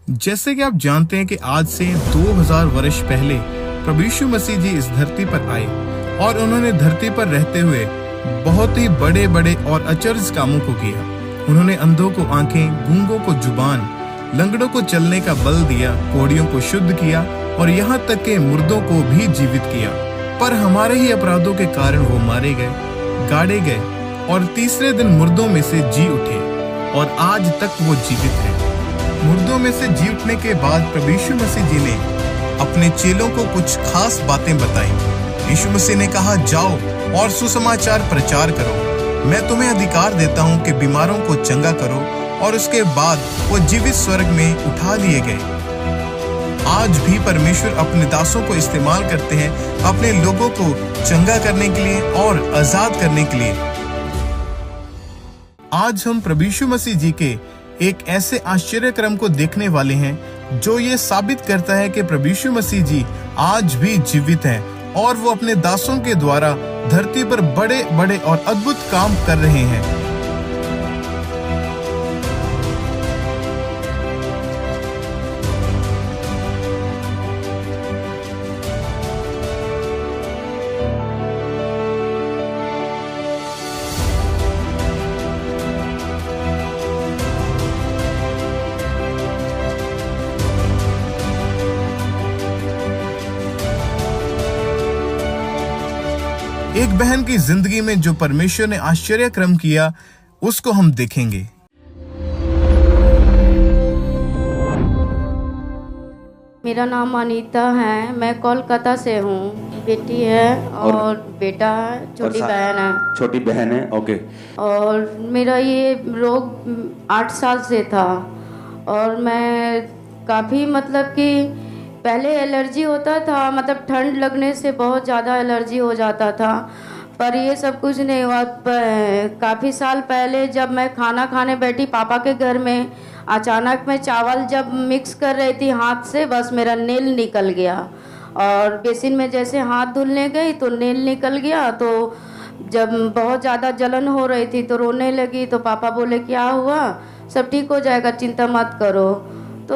जैसे कि आप जानते हैं कि आज से 2000 वर्ष पहले प्रभु यीशु मसीह जी इस धरती पर आए और उन्होंने धरती पर रहते हुए बहुत ही बड़े बड़े और अचरज कामों को किया। उन्होंने अंधों को आंखें, गूंगों को जुबान, लंगड़ों को चलने का बल दिया, कोढ़ियों को शुद्ध किया और यहाँ तक के मुर्दों को भी जीवित किया। पर हमारे ही अपराधों के कारण वो मारे गए, गाड़े गए और तीसरे दिन मुर्दों में से जी उठे और आज तक वो जीवित है। मुर्दों में से जी उठने के बाद प्रभु यीशु मसीह जी ने अपने चेलों को कुछ खास बातें बताई। यीशु मसीह ने कहा, जाओ और सुसमाचार प्रचार करो। मैं तुम्हें अधिकार देता हूँ कि बीमारों को चंगा करो। और उसके बाद वो जीवित स्वर्ग में उठा लिए गए। आज भी परमेश्वर अपने दासों को इस्तेमाल करते हैं अपने लोगों को चंगा करने के लिए और आजाद करने के लिए। आज हम प्रभु यीशु मसीह जी के एक ऐसे आश्चर्य क्रम को देखने वाले हैं जो ये साबित करता है कि प्रभु यीशु मसीह जी आज भी जीवित हैं और वो अपने दासों के द्वारा धरती पर बड़े बड़े और अद्भुत काम कर रहे हैं। एक बहन की जिंदगी में जो परमेश्वर ने आश्चर्य क्रम किया उसको हम देखेंगे। मेरा नाम अनीता है, मैं कोलकाता से हूँ। बेटी है और बेटा है, छोटी बहन है। छोटी बहन है, ओके। और मेरा ये रोग 8 साल से था और मैं काफ़ी मतलब कि पहले एलर्जी होता था, मतलब ठंड लगने से बहुत ज़्यादा एलर्जी हो जाता था, पर ये सब कुछ नहीं हुआ। काफ़ी साल पहले जब मैं खाना खाने बैठी पापा के घर में, अचानक मैं चावल जब मिक्स कर रही थी हाथ से, बस मेरा नेल निकल गया और बेसिन में जैसे हाथ धुलने गई तो नेल निकल गया। तो जब बहुत ज़्यादा जलन हो रही थी तो रोने लगी, तो पापा बोले क्या हुआ, सब ठीक हो जाएगा, चिंता मत करो। तो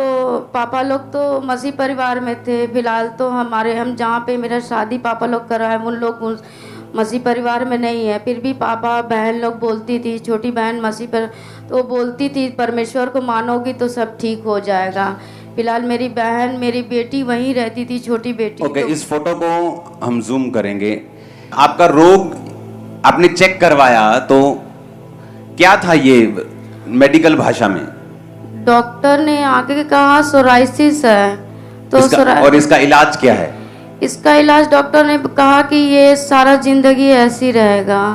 पापा लोग तो मसीह परिवार में थे, फिलहाल तो हम जहाँ पे मेरा शादी पापा लोग कराए उन लोग मसीह परिवार में नहीं है। फिर भी पापा बहन लोग बोलती थी, छोटी बहन मसीह पर तो बोलती थी परमेश्वर को मानोगी तो सब ठीक हो जाएगा। फिलहाल मेरी बहन, मेरी बेटी वहीं रहती थी, छोटी बेटी। ओके, इस फोटो को हम जूम करेंगे। आपका रोग आपने चेक करवाया तो क्या था ये मेडिकल भाषा में? डॉक्टर ने आके कहा सोराइसिस है। तो और इसका इलाज क्या है? इसका इलाज डॉक्टर ने कहा कि ये सारा जिंदगी ऐसी रहेगा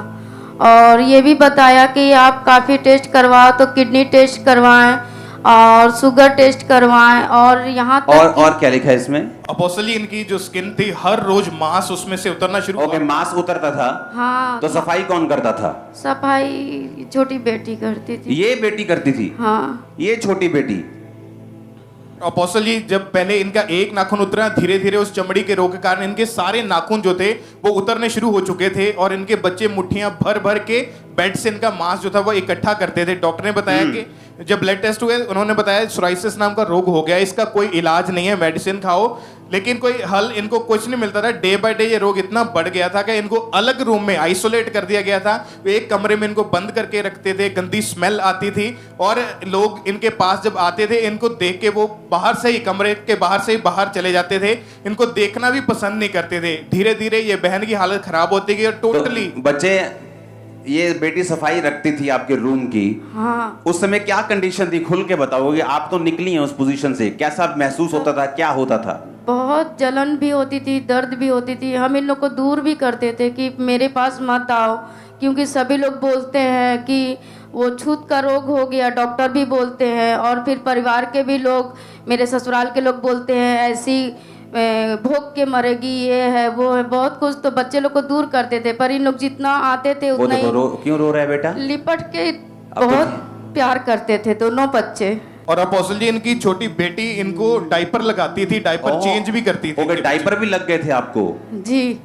और ये भी बताया कि आप काफ़ी टेस्ट करवाओ, तो किडनी टेस्ट करवाएं और शुगर टेस्ट करवाएं और यहाँ तक और क्या लिखा है इसमें? अपोस्टली इनकी जो स्किन थी हर रोज मांस उसमें से उतरना शुरू हुआ। मांस उतरता था? हाँ। तो सफाई कौन करता था? सफाई छोटी बेटी करती थी। ये बेटी करती थी? हाँ। ये छोटी बेटी। अपोस्टल जी जब पहले इनका एक नाखून उतरा, धीरे धीरे उस चमड़ी के रोग के कारण इनके सारे नाखून जो थे वो उतरने शुरू हो चुके थे और इनके बच्चे मुट्ठियां भर भर के बेड से इनका मांस जो था वो इकट्ठा करते थे। डॉक्टर ने बताया कि जब ब्लड टेस्ट हुए उन्होंने बताया सोराइसिस नाम का रोग हो गया, इसका कोई इलाज नहीं है, मेडिसिन खाओ, लेकिन कोई हल इनको कुछ नहीं मिलता था। डे बाय डे ये रोग इतना बढ़ गया था कि इनको अलग रूम में आइसोलेट कर दिया गया था। वे एक कमरे में इनको बंद करके रखते थे, गंदी स्मेल आती थी और लोग इनके पास जब आते थे इनको देख के वो बाहर से ही, कमरे के बाहर से ही बाहर चले जाते थे, इनको देखना भी पसंद नहीं करते थे। धीरे धीरे ये बहन की हालत खराब होती गई और टोटली तो बच्चे, ये बेटी सफाई रखती थी आपके रूम की। हाँ। उस समय क्या कंडीशन थी, खुल के बताओगे? आप तो निकली हैं उस पोजीशन से, कैसा महसूस होता था, क्या होता था? बहुत जलन भी होती थी, दर्द भी होती थी। हम इन लोग को दूर भी करते थे कि मेरे पास मत आओ, क्योंकि सभी लोग बोलते हैं कि वो छूत का रोग हो गया, डॉक्टर भी बोलते हैं और फिर परिवार के भी लोग, मेरे ससुराल के लोग बोलते हैं ऐसी भोग के मरेगी, ये है वो है, बहुत कुछ। तो बच्चे लोग को दूर करते थे, पर इन लोग जितना आते थे उतना ही क्यों रो रहा है बेटा? लिपट के बहुत प्यार करते थे दोनों बच्चे। और अपोस्टल जी इनकी छोटी बेटी इनको डायपर लगाती थी, डायपर चेंज भी करती थी। ओके, डायपर भी लग गए थे आपको? जी,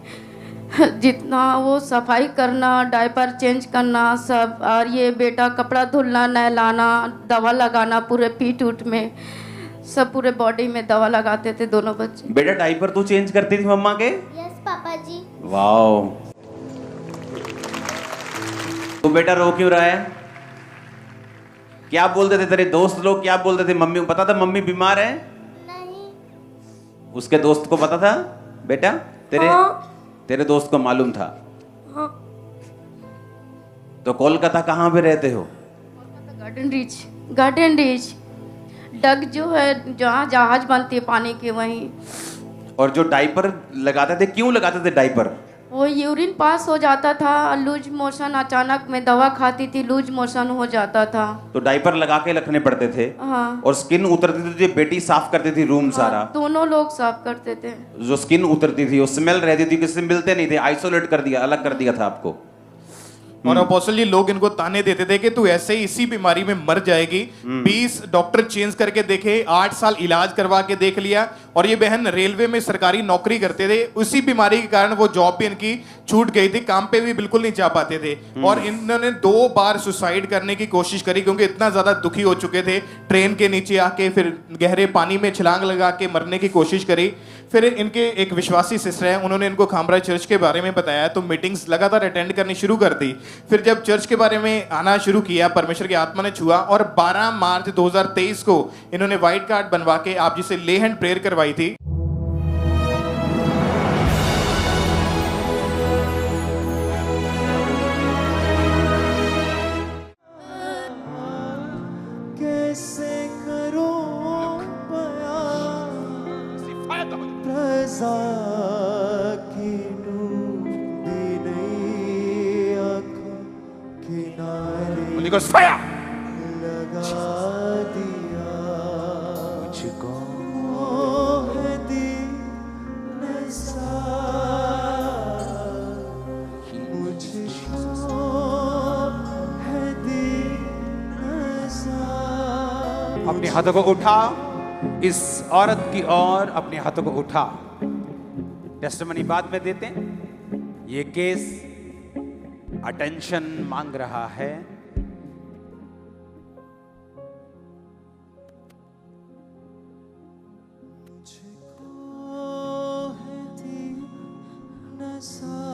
जितना वो सफाई करना, डायपर चेंज करना सब, और ये बेटा कपड़ा धुलना, नहलाना, दवा लगाना पूरे पीठ उठ में, सब पूरे बॉडी में दवा लगाते थे दोनों बच्चे। बेटा डायपर तू चेंज करती थी मम्मा के? यस पापा जी। वाओ। तो बेटा रो क्यों रहा है? क्या बोलते थे तेरे दोस्त लोग, क्या बोलते थे? मम्मी को पता था मम्मी बीमार है? नहीं। उसके दोस्त को पता था बेटा? तेरे हाँ। तेरे दोस्त को मालूम था? हाँ। तो कोलकाता कहाँ पे रहते हो? Garden reach. गार्डन रीच डग जो है जहाँ जहाज बनती है पानी की, वहीं। और जो डायपर लगाते थे, क्यों लगाते थे डायपर? वो यूरिन पास हो जाता था, लूज मोशन, अचानक मैं दवा खाती थी, लूज मोशन हो जाता था, तो डायपर लगा के रखने पड़ते थे। हाँ। और स्किन उतरती थी, जो बेटी साफ करती थी रूम सारा। दोनों लोग साफ करते थे। जो स्किन उतरती थी, वो स्मेल रहती थी, किसी से मिलते नहीं थे, आइसोलेट कर दिया, अलग कर दिया था आपको। और अपोस्टल जी लोग इनको ताने देते थे कि तू ऐसे ही इसी बीमारी में मर जाएगी। 20 डॉक्टर चेंज करके देखे, 8 साल इलाज करवा के देख लिया। और ये बहन रेलवे में सरकारी नौकरी करते थे, उसी बीमारी के कारण वो जॉब भी इनकी छूट गई थी, काम पे भी बिल्कुल नहीं जा पाते थे। और इन्होंने 2 बार सुसाइड करने की कोशिश करी, क्योंकि इतना ज्यादा दुखी हो चुके थे। ट्रेन के नीचे आके फिर गहरे पानी में छलांग लगा के मरने की कोशिश करी। फिर इनके एक विश्वासी सिस्टर है, उन्होंने इनको खामरा चर्च के बारे में बताया, तो मीटिंग्स लगातार अटेंड करनी शुरू कर दी। फिर जब चर्च के बारे में आना शुरू किया, परमेश्वर की आत्मा ने छुआ, और 12 मार्च 2023 को इन्होंने व्हाइट कार्ड बनवा के आप जिसे ले हैंड प्रेयर करवाई थी। कैसे करूं रज़ा की डूबी नई आँखों किनारे लगा दिया मुझको है दीन सा, मुझको है दीन सा। अपने हाथों को उठा, इस औरत की ओर अपने हाथों को उठा। टेस्टिमनी बाद में देते हैं। ये केस अटेंशन मांग रहा है।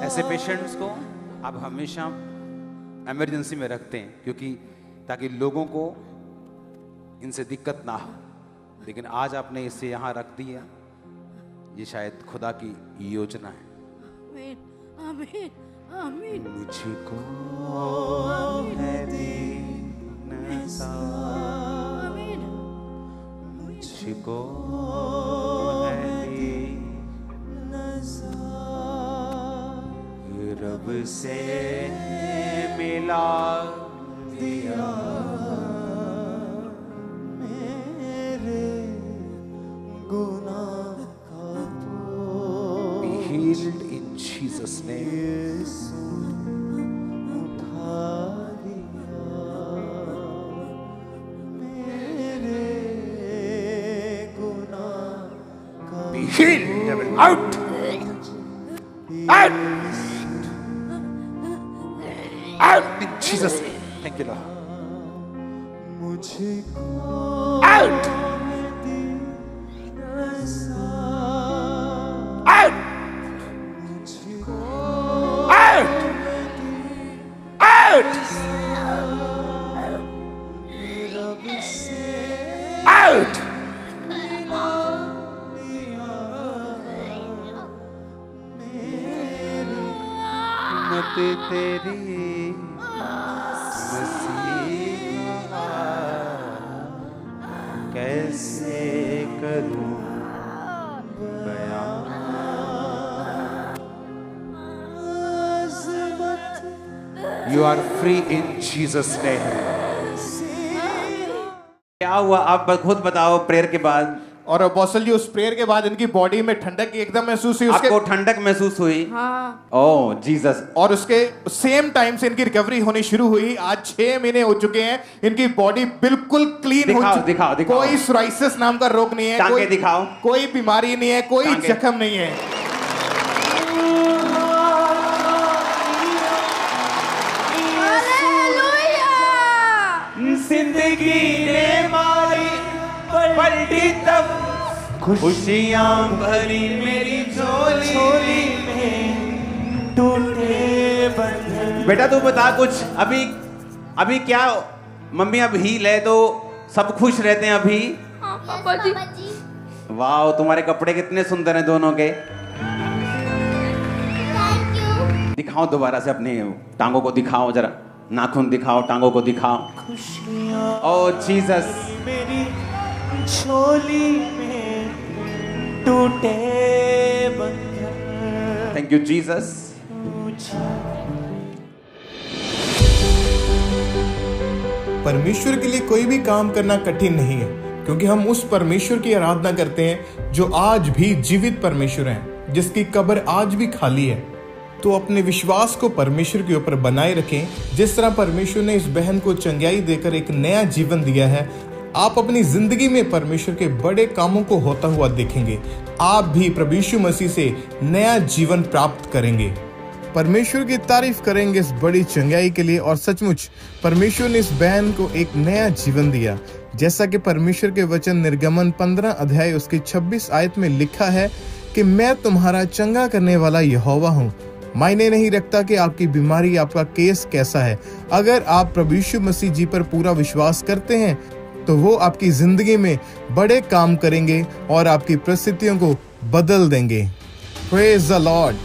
ऐसे पेशेंट्स को आप हमेशा इमरजेंसी में रखते हैं, क्योंकि ताकि लोगों को इनसे दिक्कत ना हो। लेकिन आज आपने इसे यहाँ रख दिया, ये शायद खुदा की योजना है। आमीन, आमीन, आमीन। मुझको है दीन सा, आमीन। मुझको है दीन सा, रब से मिला दिया गुनाह का Be healed in Jesus' name. उठा दिया मेरे गुनाह का। Be healed, devil. Out! Out! Out in Jesus' name. Thank you, Lord. मुझको Out! Out! Out! Out! Out! मत तेरी मसीहा कैसे करूं बयां। You are free in Jesus' name. क्या हुआ आप खुद बताओ प्रेयर के बाद? और अपोस्टल जी उस प्रेयर के बाद इनकी बॉडी में ठंडक एकदम महसूस हुई। आपको ठंडक महसूस हुई? हाँ। ओह जीसस। और उसके सेम टाइम से इनकी रिकवरी होनी शुरू हुई। आज 6 महीने हो चुके हैं, इनकी बॉडी बिल्कुल क्लीन हो चुकी है। दिखाओ, दिखाओ। कोई सोराइसिस नाम का रोग नहीं है, टांगे दिखाओ। कोई बीमारी नहीं है, कोई टांगे। जख्म नहीं है। जिंदगी ने मारी पर पलटी तब खुशियां भरी मेरी झोली में टूटे बंधन। बेटा तू बता कुछ, अभी क्या मम्मी अब हील है तो सब खुश रहते हैं अभी? हाँ पापा जी। वाह, तुम्हारे कपड़े कितने सुंदर हैं दोनों के। दिखाओ दोबारा से अपने टांगों को दिखाओ जरा, नाखून दिखाओ, टांगों को दिखाओ। ओह जीसस, मेरी झोली में टूटे बंधन। Thank you Jesus. परमेश्वर के लिए कोई भी काम करना कठिन नहीं है, क्योंकि हम उस परमेश्वर की आराधना करते हैं जो आज भी जीवित परमेश्वर है, जिसकी कब्र आज भी खाली है। तो अपने विश्वास को परमेश्वर के ऊपर बनाए रखें। जिस तरह परमेश्वर ने इस बहन को चंगाई देकर एक नया जीवन दिया है, आप अपनी जिंदगी में परमेश्वर के बड़े कामों को होता हुआ देखेंगे। आप भी प्रभु यीशु मसीह से नया जीवन प्राप्त करेंगे। परमेश्वर की तारीफ करेंगे इस बड़ी चंगाई के लिए। और सचमुच परमेश्वर ने इस बहन को एक नया जीवन दिया, जैसा कि परमेश्वर के वचन निर्गमन 15 अध्याय उसकी 26 आयत में लिखा है कि मैं तुम्हारा चंगा करने वाला यहोवा हूँ। मायने नहीं रखता कि आपकी बीमारी, आपका केस कैसा है। अगर आप प्रभु यीशु मसीह जी पर पूरा विश्वास करते हैं तो वो आपकी जिंदगी में बड़े काम करेंगे और आपकी परिस्थितियों को बदल देंगे। Praise the Lord.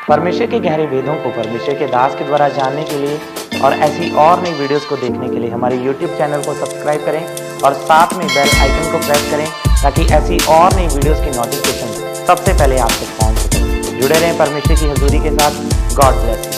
परमेश्वर के गहरे वेदों को परमेश्वर के दास के द्वारा जानने के लिए और ऐसी और नई वीडियोस को देखने के लिए हमारे YouTube चैनल को सब्सक्राइब करें और साथ में बेल आइकन को प्रेस करें, ताकि ऐसी और नई वीडियोस की नोटिफिकेशन सबसे पहले आप तक पहुंच सके। जुड़े रहें परमेश्वर की हजूरी के साथ। God bless.